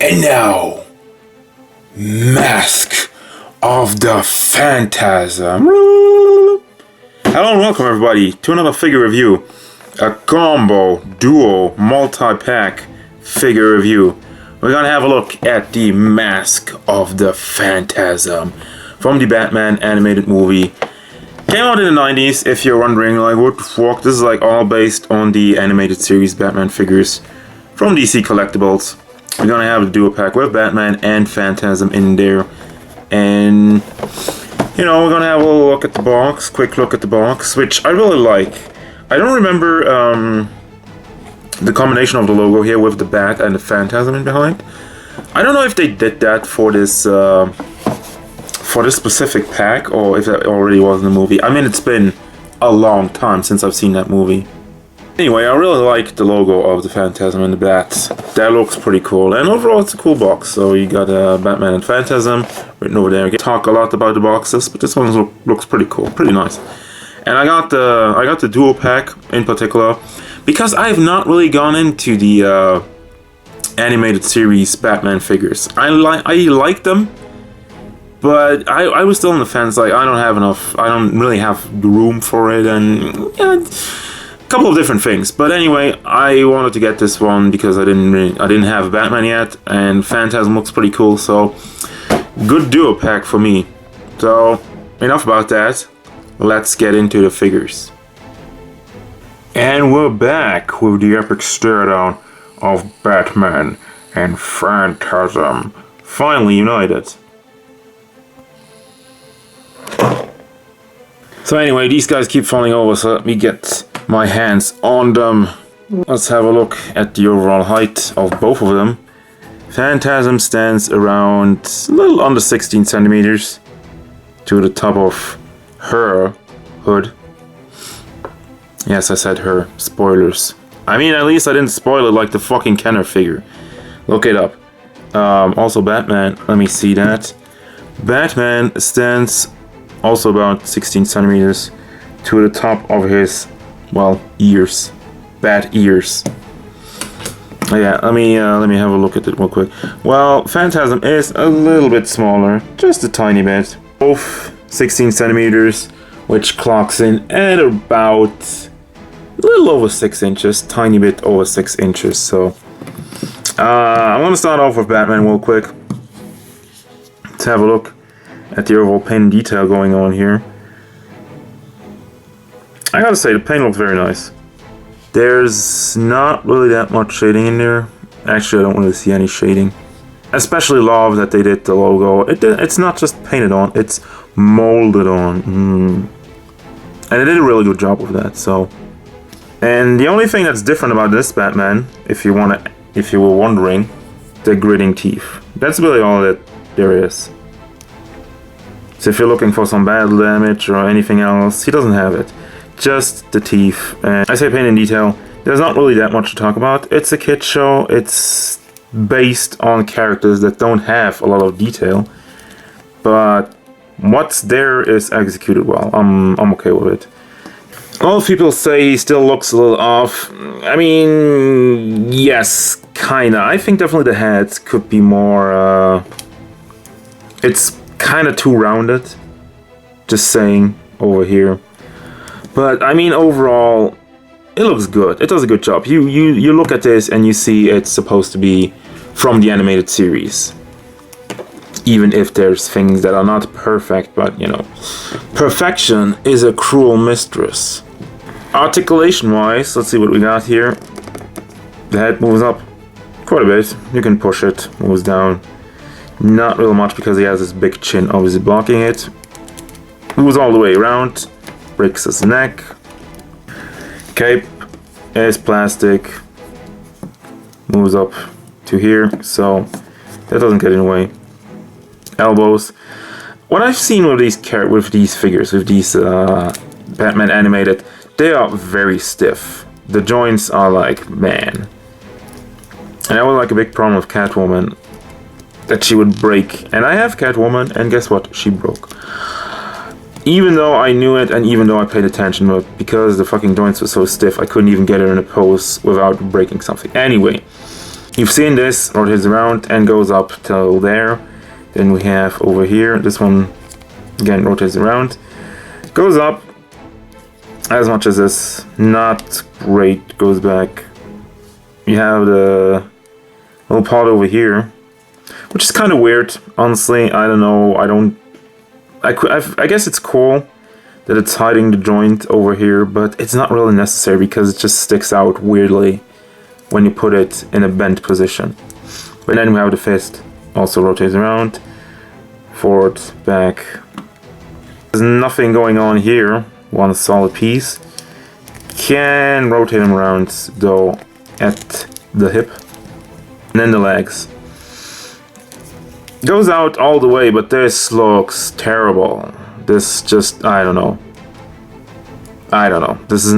And now, Mask of the Phantasm. Hello and welcome everybody to another figure review. A combo, duo, multi-pack figure review. We're gonna have a look at the Mask of the Phantasm from the Batman animated movie. Came out in the 90s, if you're wondering, like, what the fuck? This is like all based on the animated series Batman figures from DC Collectibles. We're gonna have a duo pack with Batman and Phantasm in there. And, you know, we're gonna have a little look at the box, quick look at the box, which I really like. I don't remember the combination of the logo here with the bat and the Phantasm in behind. I don't know if they did that for this specific pack, or if that already was in the movie. I mean, it's been a long time since I've seen that movie. Anyway, I really like the logo of the Phantasm and the bat. That looks pretty cool, and overall it's a cool box. So you got Batman and Phantasm written over there. I talk a lot about the boxes, but this one looks pretty cool, pretty nice. And I got the dual pack in particular because I have not really gone into the animated series Batman figures. I like them, but I was still on the fence. Like, I don't have enough. I don't really have the room for it, and yeah, a couple of different things. But anyway, I wanted to get this one because I didn't have Batman yet, and Phantasm looks pretty cool. So good duo pack for me. So enough about that. Let's get into the figures. And we're back with the epic stare down of Batman and Phantasm finally united. So anyway, these guys keep falling over, so let me get my hands on them. Let's have a look at the overall height of both of them. Phantasm stands around a little under 16 centimeters to the top of her hood. Yes, I said her. Spoilers. I mean, at least I didn't spoil it like the fucking Kenner figure. Look it up. Also Batman, let me see that. Batman stands also about 16 centimeters to the top of his, well, ears. Bat ears. Oh yeah, let me have a look at it real quick. Well, Phantasm is a little bit smaller, just a tiny bit. Both 16 centimeters, which clocks in at about a little over 6 inches, tiny bit over 6 inches. So I'm gonna start off with Batman real quick. Let's have a look at the overall paint detail going on here. I gotta say, the paint looks very nice. There's not really that much shading in there. Actually, I don't really see any shading. Especially love that they did the logo. It's not just painted on, it's molded on. And they did a really good job with that. So, and the only thing that's different about this Batman, if you were wondering, the gritting teeth. That's really all that there is. So if you're looking for some battle damage or anything else, he doesn't have it. Just the teeth. And I say paint in detail. There's not really that much to talk about. It's a kid show. It's based on characters that don't have a lot of detail. But what's there is executed well. I'm okay with it. A lot of people say he still looks a little off. I mean, yes, kinda. I think definitely the head could be more, it's kinda too rounded. Just saying over here. But I mean, overall, it looks good. It does a good job. You look at this and you see it's supposed to be from the animated series. Even if there's things that are not perfect, but you know, perfection is a cruel mistress. Articulation-wise, let's see what we got here. The head moves up quite a bit. You can push it, moves down. Not real much because he has this big chin obviously blocking it. Moves all the way around. Breaks his neck. Cape is plastic. Moves up to here, so that doesn't get in the way. Elbows. What I've seen with these figures, with these Batman animated, they are very stiff. The joints are like, man. And that was like a big problem with Catwoman, that she would break. And I have Catwoman, and guess what? She broke. Even though I knew it, and even though I paid attention, but because the fucking joints were so stiff, I couldn't even get her in a pose without breaking something. Anyway, You've seen this, rotates around and goes up till there. Then we have over here, this one again rotates around, goes up as much as this, not great, goes back. You have the little pod over here, which is kind of weird, honestly. I don't know, I guess it's cool that it's hiding the joint over here, but it's not really necessary because it just sticks out weirdly when you put it in a bent position. But then we have the fist, also rotates around, forward, back. There's nothing going on here, one solid piece. Can rotate them around though at the hip. And then the legs. Goes out all the way, but this looks terrible. This just, I don't know. This is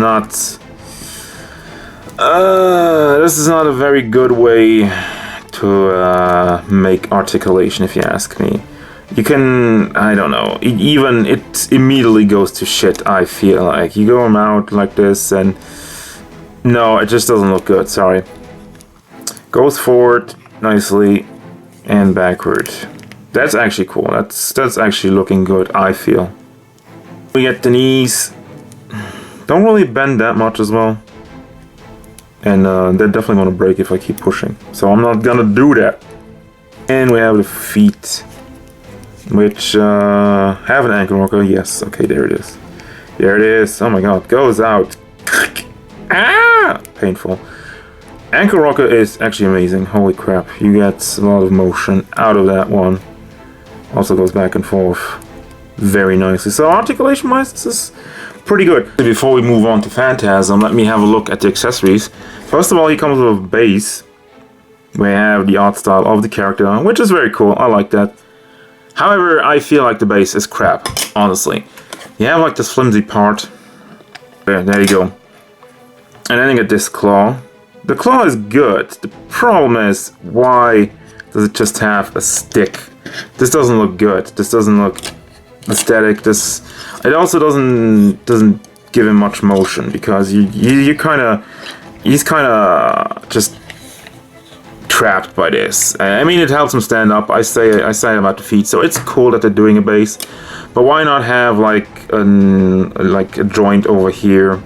not a very good way to make articulation, if you ask me. You can, I don't know, it immediately goes to shit, I feel like. You go them out like this and no, it just doesn't look good, sorry. Goes forward nicely and backward. That's actually cool. That's actually looking good, I feel. We get the knees. Don't really bend that much as well. And they're definitely gonna break if I keep pushing. So I'm not gonna do that. And we have the feet, which have an ankle rocker. Yes, okay, there it is. There it is. Oh my god, goes out. Ah! Painful. Ankle rocker is actually amazing. Holy crap, you get a lot of motion out of that one. Also goes back and forth very nicely. So articulation wise, this is pretty good. Before we move on to Phantasm, let me have a look at the accessories. First of all, he comes with a base. We have the art style of the character, which is very cool. I like that. However, I feel like the base is crap, honestly. You have like this flimsy part. There you go. And then you get this claw. The claw is good. The problem is, why does it just have a stick? This doesn't look good. This doesn't look aesthetic. It also doesn't give him much motion because he's kind of just trapped by this. I mean, it helps him stand up. I say about the feet, so it's cool that they're doing a base. But why not have like a joint over here?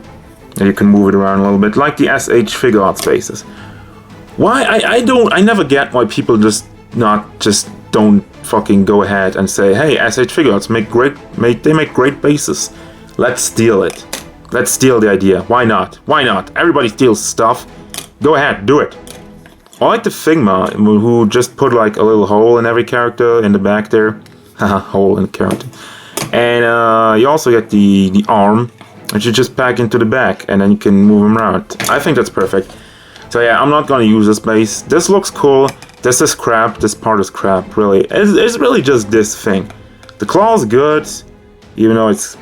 And you can move it around a little bit, like the SH figure art spaces. Why I never get why people just don't fucking go ahead and say, hey, SH figure arts make great bases. Let's steal it. Let's steal the idea. Why not? Why not? Everybody steals stuff. Go ahead, do it. I like the Figma, who just put like a little hole in every character in the back there. Haha, hole in the character. And you also get the arm, which you just pack into the back, and then you can move them around. I think that's perfect. So yeah, I'm not gonna use this base. This looks cool. This is crap. This part is crap, really. It's really just this thing. The claw's good, even though it's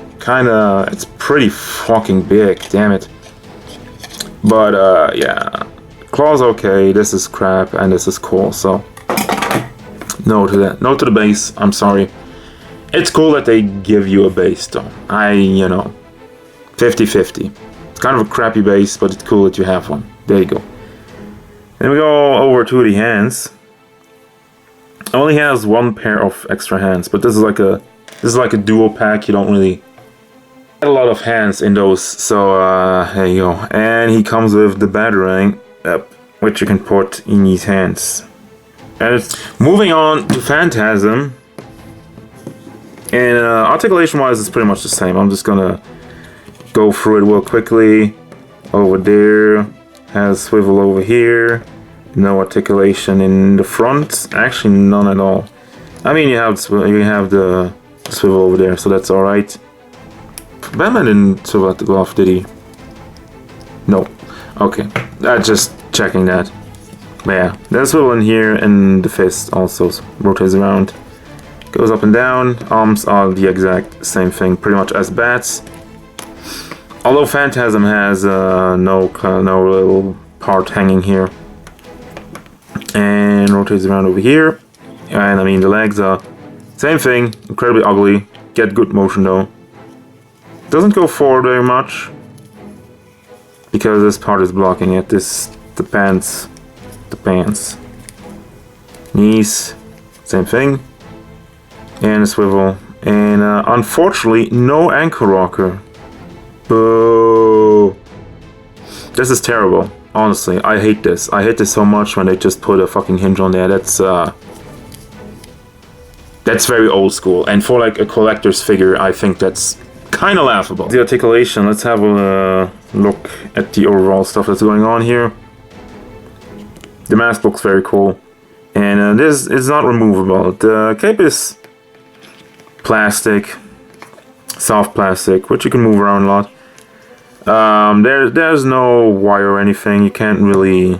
pretty fucking big, damn it. But yeah, claw's okay, this is crap, and this is cool, so no to that. No to the base, I'm sorry. It's cool that they give you a base though. 50-50. It's kind of a crappy base, but it's cool that you have one. There you go. Then we go over to the hands. Only has one pair of extra hands, but this is like a dual pack. You don't really get a lot of hands in those, so there you go. And he comes with the batarang, which you can put in his hands. And it's moving on to Phantasm. And articulation wise, it's pretty much the same. I'm just gonna go through it real quickly. Over there, has swivel over here. No articulation in the front. Actually, none at all. I mean, you have the swivel over there, so that's all right. Batman didn't swivel at the glove, did he? No. Okay, just checking that. But yeah, there's swivel in here, and the fist also rotates around. Goes up and down. Arms are the exact same thing, pretty much as bats. Although Phantasm has no little part hanging here. And rotates around over here. And I mean, the legs are same thing, incredibly ugly. Get good motion though. Doesn't go forward very much because this part is blocking it. The pants the pants. Knees, same thing. And a swivel. And unfortunately, no ankle rocker. Boo! This is terrible. Honestly, I hate this. I hate this so much when they just put a fucking hinge on there. That's very old school. And for like a collector's figure, I think that's kind of laughable. The articulation, let's have a look at the overall stuff that's going on here. The mask looks very cool. And this is not removable. The cape is plastic, soft plastic, which you can move around a lot. There's no wire or anything. You can't really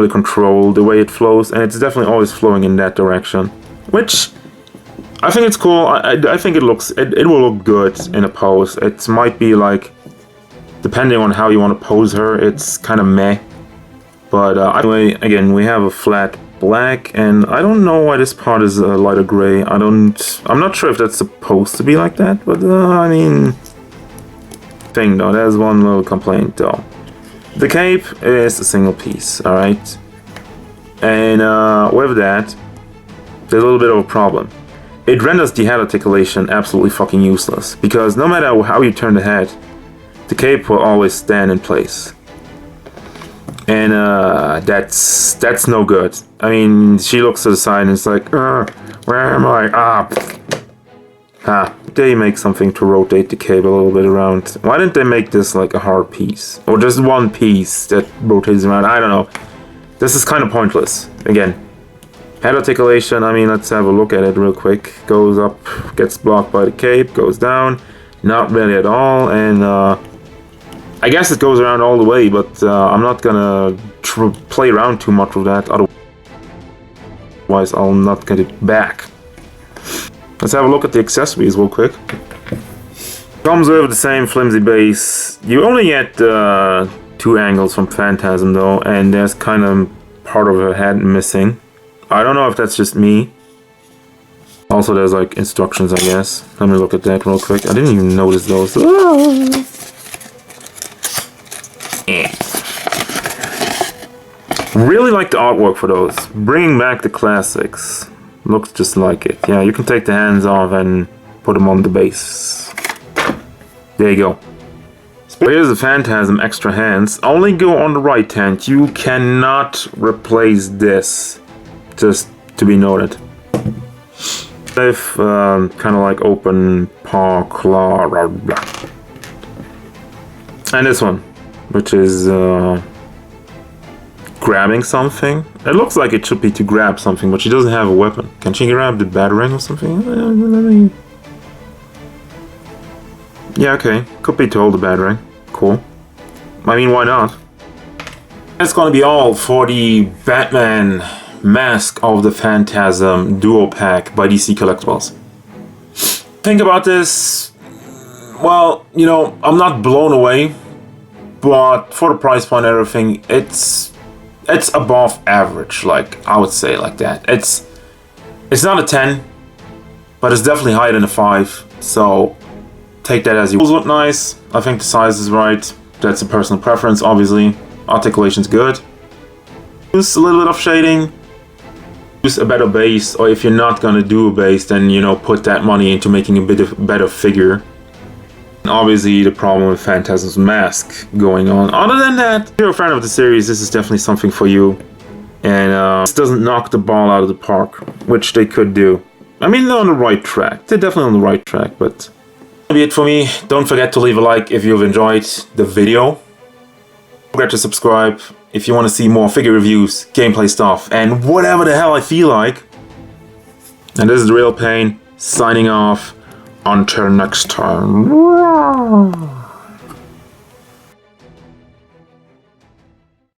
control the way it flows, and it's definitely always flowing in that direction, which I think it's cool. I think it will look good in a pose. It might be like, depending on how you want to pose her, it's kind of meh. But anyway, again, we have a flat black, and I don't know why this part is a lighter gray. I'm not sure if that's supposed to be like that, but I mean, thing though, there's one little complaint though. The cape is a single piece, alright? And with that, there's a little bit of a problem. It renders the head articulation absolutely fucking useless, because no matter how you turn the head, the cape will always stand in place. And that's no good. I mean, she looks to the side and it's like, where am I? They make something to rotate the cape a little bit around. Why didn't they make this like a hard piece? Or just one piece that rotates around? I don't know. This is kind of pointless. Again, head articulation, I mean, let's have a look at it real quick. Goes up, gets blocked by the cape, goes down. Not really at all, and I guess it goes around all the way, but I'm not gonna play around too much with that, otherwise I'll not get it back. Let's have a look at the accessories real quick. Comes with the same flimsy base. You only get 2 angles from Phantasm though, and there's kind of part of her head missing. I don't know if that's just me. Also, there's like instructions, I guess. Let me look at that real quick. I didn't even notice those. Really like the artwork for those. Bringing back the classics. Looks just like it. Yeah, you can take the hands off and put them on the base. There you go. Here's the Phantasm extra hands. Only go on the right hand. You cannot replace this. Just to be noted. They've kind of like open paw, claw, blah, blah. And this one, which is grabbing something. It looks like it should be to grab something, but she doesn't have a weapon. Can she grab the batarang or something? Yeah, okay. Could be to hold the batarang. Cool. I mean, why not? That's gonna be all for the Batman Mask of the Phantasm Duo Pack by DC Collectibles. Think about this. Well, you know, I'm not blown away, but for the price point and everything, it's above average, like I would say like that. It's not a 10, but it's definitely higher than a 5, so take that as you will. Look nice. I think the size is right. That's a personal preference, obviously. Articulation's good. Use a little bit of shading. Use a better base, or if you're not gonna do a base, then, you know, put that money into making a bit of better figure. And obviously the problem with Phantasm's mask going on. Other than that, if you're a fan of the series, this is definitely something for you. And this doesn't knock the ball out of the park, which they could do. I mean, they're on the right track. They're definitely on the right track, but that'll be it for me. Don't forget to leave a like if you've enjoyed the video. Don't forget to subscribe if you want to see more figure reviews, gameplay stuff, and whatever the hell I feel like. And this is the real Payne, signing off. Until next time.